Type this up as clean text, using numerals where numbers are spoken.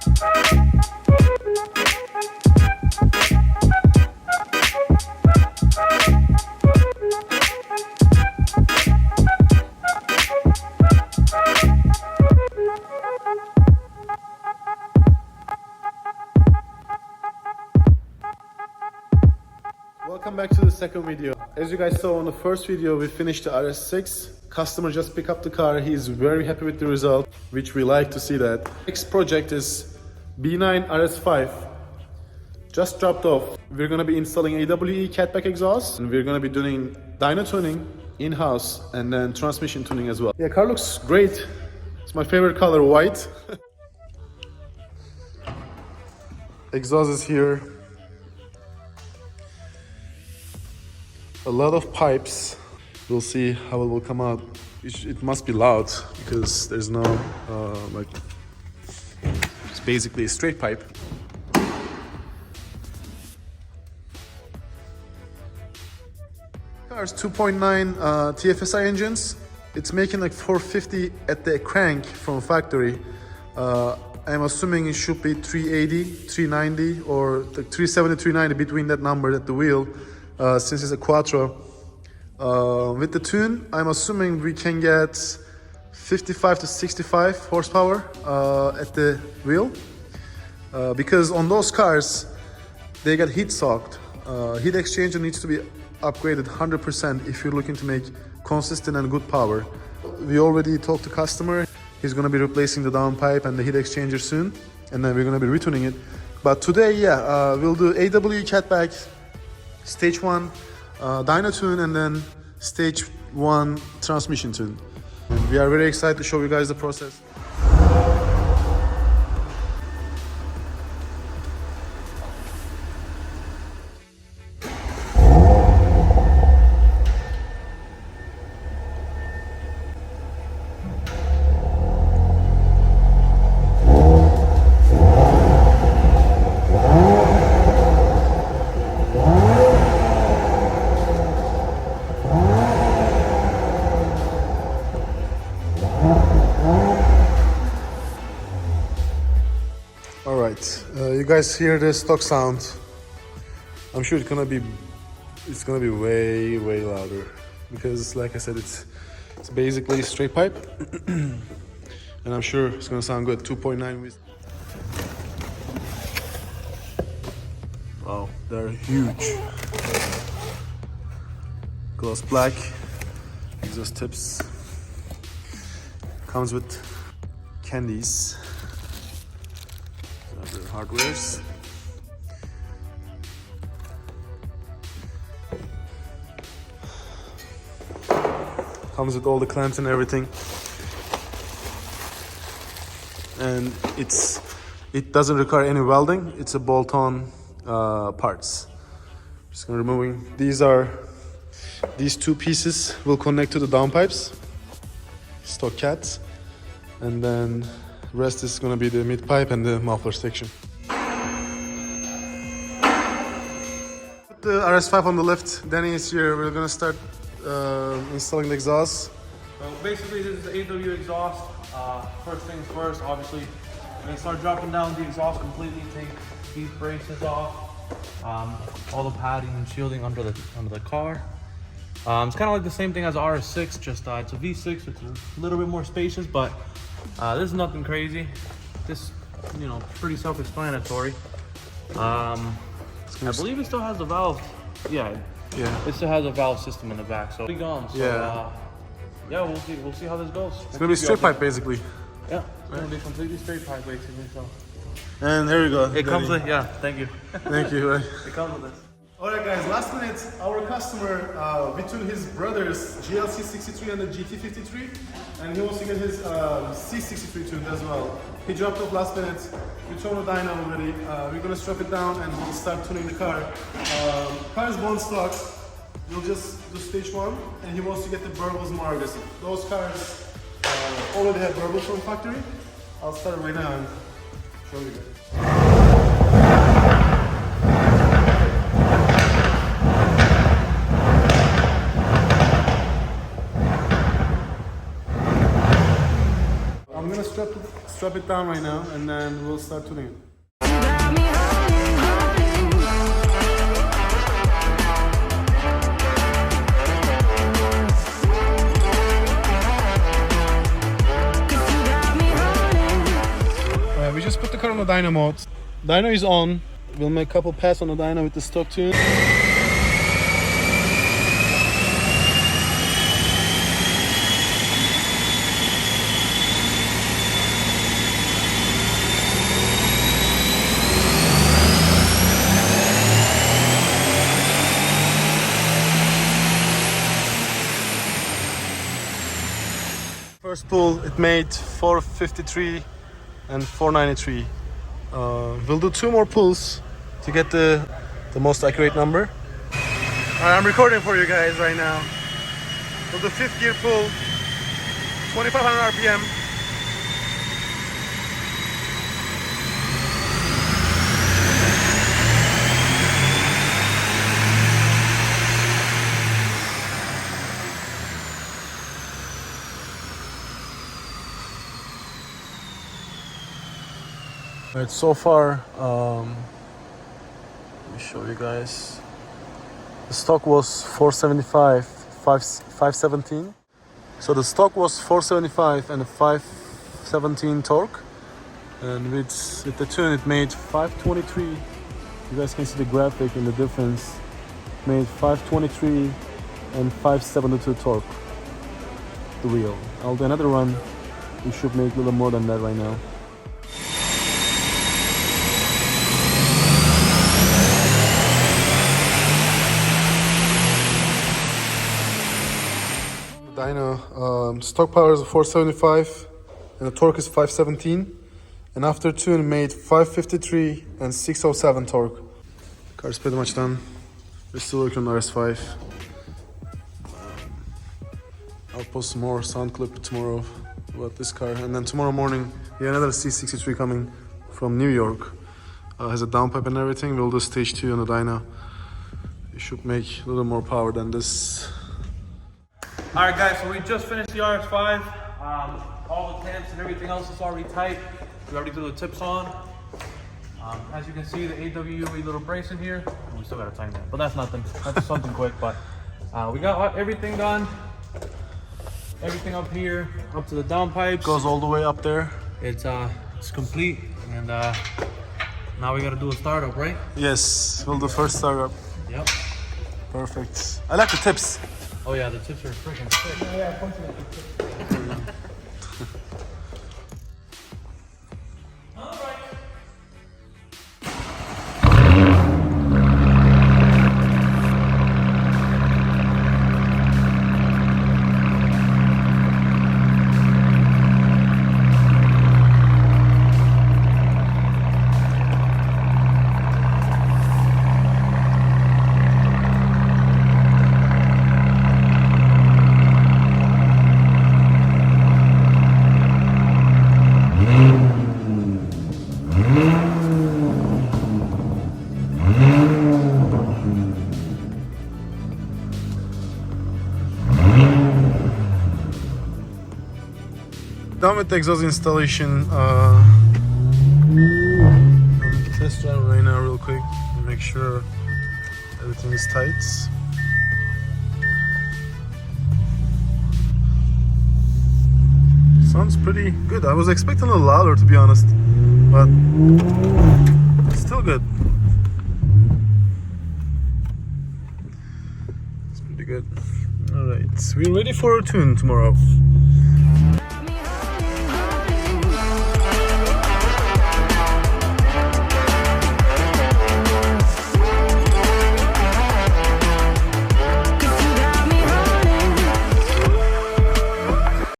Welcome back to the second video. As you guys saw on the first video, we finished the RS6. Customer just picked up the car. He's very happy with the result, which we like to see that. Next project is B9 RS5. Just dropped off. We're gonna be installing AWE catback exhaust, and we're gonna be doing dyno tuning in-house and then transmission tuning as well. Yeah, car looks great. It's my favorite color, white. Exhaust is here. A lot of pipes. We'll see how it will come out. It must be loud because there's no like, it's basically a straight pipe. Car's 2.9 TFSI engines. It's making like 450 at the crank from factory. I'm assuming it should be 380, 390 or like 370, 390 between that number at the wheel. Since it's a Quattro. With the tune, I'm assuming we can get 55 to 65 horsepower at the wheel. Because on those cars, they get heat soaked. Heat exchanger needs to be upgraded 100% if you're looking to make consistent and good power. We already talked to customer. He's going to be replacing the downpipe and the heat exchanger soon. And then we're going to be retuning it. But today, yeah, we'll do AWE catback. Stage 1 dyno tune and then stage 1 transmission tune. And we are very excited to show you guys the process. You guys hear the stock sound. I'm sure it's gonna be way louder because, like I said, it's basically straight pipe, and I'm sure it's gonna sound good. 2.9 with. Wow, they're huge. Gloss black exhaust tips. Comes with candies. Hardwares. Comes with all the clamps and everything, and it doesn't require any welding. It's a bolt-on parts. Just gonna removing these two pieces will connect to the downpipes, stock cats, and then rest is gonna be the mid pipe and the muffler section. Put the RS5 on the lift. Danny is here. We're gonna start installing the exhaust. So basically, this is the AW exhaust. First things first, obviously, we're gonna start dropping down the exhaust completely. Take these braces off, all the padding and shielding under the car. It's kind of like the same thing as the RS6, just it's a V6. It's a little bit more spacious, but this is nothing crazy. This, pretty self-explanatory. I believe it still has the valve. Yeah. It still has a valve system in the back, so it's gone. So, yeah, we'll see how this goes. It's gonna be straight pipe, basically. Yeah, it's gonna be completely straight pipe, basically. So. And here we go. It comes with, yeah. Thank you. Thank you. Right. It comes with this. Alright guys, last minute, our customer between his brothers GLC 63 and the GT53, and he wants to get his C63 tuned as well. He dropped off last minute. We told the dyno already. We're gonna strap it down and we'll start tuning the car. Car is one stock. We'll just do stage 1, and he wants to get the burbles more aggressive. Those cars already have burbles from factory. I'll start right now and show you guys. strap it down right now and then we'll start tuning it. We just put the car on the dyno mode. Dyno is on. We'll make a couple passes on the dyno with the stock tune. First pull, it made 453 and 493. We'll do 2 more pulls to get the most accurate number. Alright, I'm recording for you guys right now. We'll do 5th gear pull, 2500 RPM. Alright, so far, let me show you guys. The stock was 475, 517. So the stock was 475 and a 517 torque. And with the tune it made 523. You guys can see the graphic and the difference. It made 523 and 572 torque. The wheel. I'll do another run. We should make a little more than that right now. Dyno, stock power is 475 and the torque is 517, and after tune made 553 and 607 torque. Car's pretty much done. We're still working on RS5. I'll post some more sound clip tomorrow about this car, and then tomorrow morning we have another C63 coming from New York. Has a downpipe and everything. We'll do stage 2 on the dyno. It should make a little more power than this. Alright guys, so we just finished the RS5. All the temps and everything else is already tight. We already threw the tips on. As you can see, the AWE little brace in here. We still gotta tighten that, but that's nothing. That's something quick, but we got everything done. Everything up here, up to the downpipes. Goes all the way up there. It's complete, and now we gotta do a startup, right? Yes, we'll do first startup. Yep. Perfect. I like the tips. Oh yeah, the tips are freaking sick. Yeah, Done with the exhaust installation. Test drive right now real quick and make sure everything is tight. Sounds pretty good. I was expecting a little louder, to be honest, but still good. It's pretty good. Alright, we're ready for a tune tomorrow.